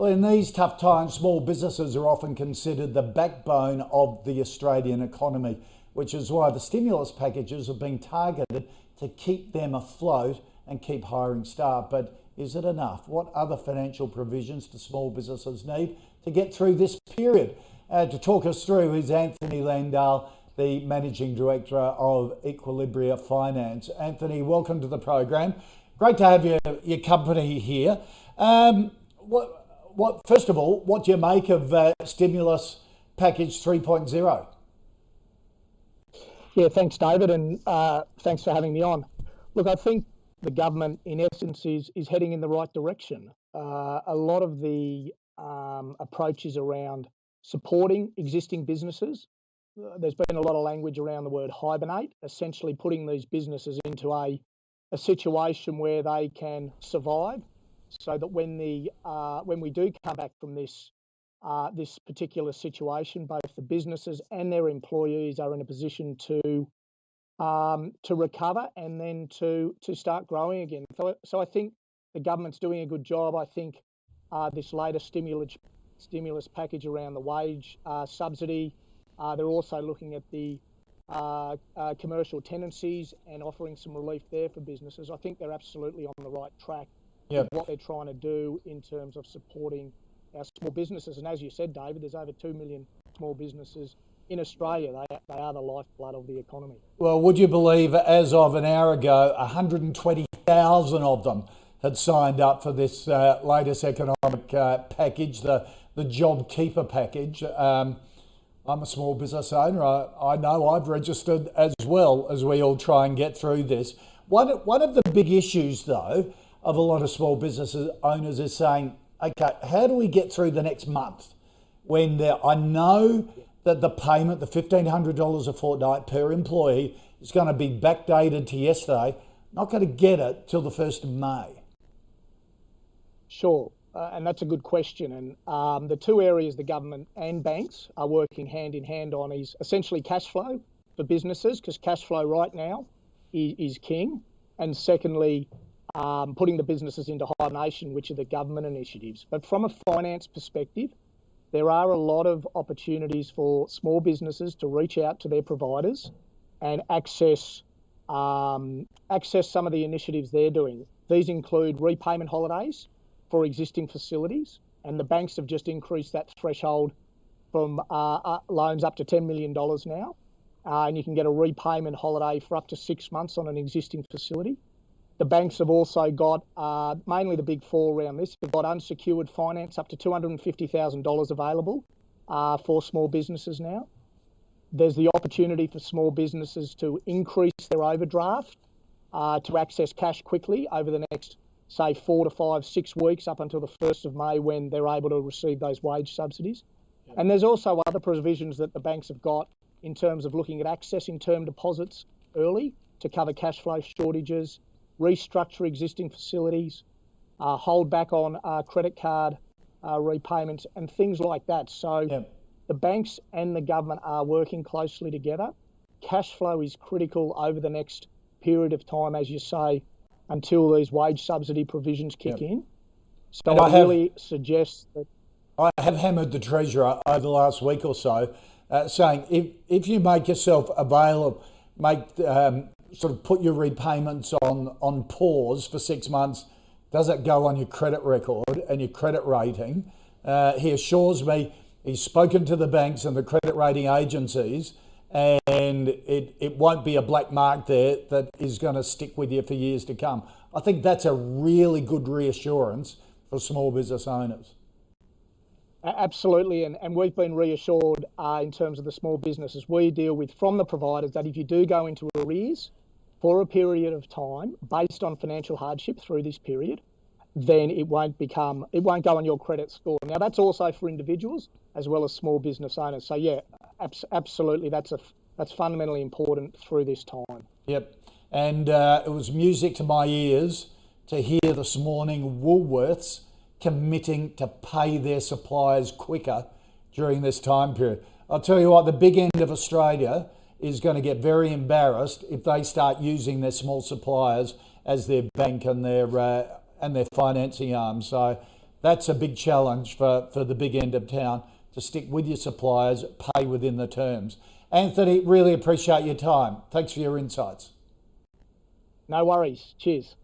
Well, in these tough times, small businesses are often considered the backbone of the Australian economy, which is why the stimulus packages have been targeted to keep them afloat and keep hiring staff. But is it enough? What other financial provisions do small businesses need to get through this period? To talk us through is Anthony Landahl, the Managing Director of Equilibria Finance. Anthony, welcome to the program. Great to have your company here. First of all, what do you make of Stimulus Package 3.0? Yeah, thanks, David, and thanks for having me on. Look, I think the government, in essence, is heading in the right direction. A lot of the approaches around supporting existing businesses, there's been a lot of language around the word hibernate, essentially putting these businesses into a situation where they can survive, so that when we do come back from this particular situation, both the businesses and their employees are in a position to recover and then to start growing again. So I think the government's doing a good job. I think this latest stimulus package around the wage subsidy, they're also looking at the commercial tenancies and offering some relief there for businesses. I think they're absolutely on the right track. Yep. What they're trying to do in terms of supporting our small businesses. And as you said, David, there's over 2 million small businesses in Australia. They are the lifeblood of the economy. Well, would you believe as of an hour ago, 120,000 of them had signed up for this latest economic package, the JobKeeper package. I'm a small business owner. I know I've registered as well as we all try and get through this. One of the big issues, though, of a lot of small business owners is saying, okay, how do we get through the next month when I know that the payment, the $1,500 a fortnight per employee, is going to be backdated to yesterday, not going to get it till the 1st of May? Sure, and that's a good question. And the two areas the government and banks are working hand in hand on is essentially cash flow for businesses, because cash flow right now is king. And secondly, putting the businesses into hibernation, which are the government initiatives. But from a finance perspective, there are a lot of opportunities for small businesses to reach out to their providers and access some of the initiatives they're doing. These include repayment holidays for existing facilities, and the banks have just increased that threshold from loans up to $10 million now, and you can get a repayment holiday for up to 6 months on an existing facility. The banks have also got, mainly the big four around this, they've got unsecured finance up to $250,000 available for small businesses now. There's the opportunity for small businesses to increase their overdraft to access cash quickly over the next, say, 4 to 5, 6 weeks up until the 1st of May when they're able to receive those wage subsidies. Yep. And there's also other provisions that the banks have got in terms of looking at accessing term deposits early to cover cash flow shortages, restructure existing facilities, hold back on credit card repayments and things like that. So yep. The banks and the government are working closely together. Cash flow is critical over the next period of time, as you say, until these wage subsidy provisions kick yep. in. So I really suggest that... I have hammered the Treasurer over the last week or so, saying if you make yourself available, sort of put your repayments on pause for 6 months, does it go on your credit record and your credit rating? He assures me he's spoken to the banks and the credit rating agencies, and it won't be a black mark there that is going to stick with you for years to come. I think that's a really good reassurance for small business owners. Absolutely, and we've been reassured in terms of the small businesses we deal with from the providers that if you do go into arrears for a period of time based on financial hardship through this period, then it won't go on your credit score. Now that's also for individuals as well as small business owners. So yeah, absolutely, that's fundamentally important through this time. Yep, and it was music to my ears to hear this morning Woolworths committing to pay their suppliers quicker during this time period. I'll tell you what, the big end of Australia is going to get very embarrassed if they start using their small suppliers as their bank and their financing arm. So that's a big challenge for the big end of town, to stick with your suppliers, pay within the terms. Anthony, really appreciate your time. Thanks for your insights. No worries. Cheers.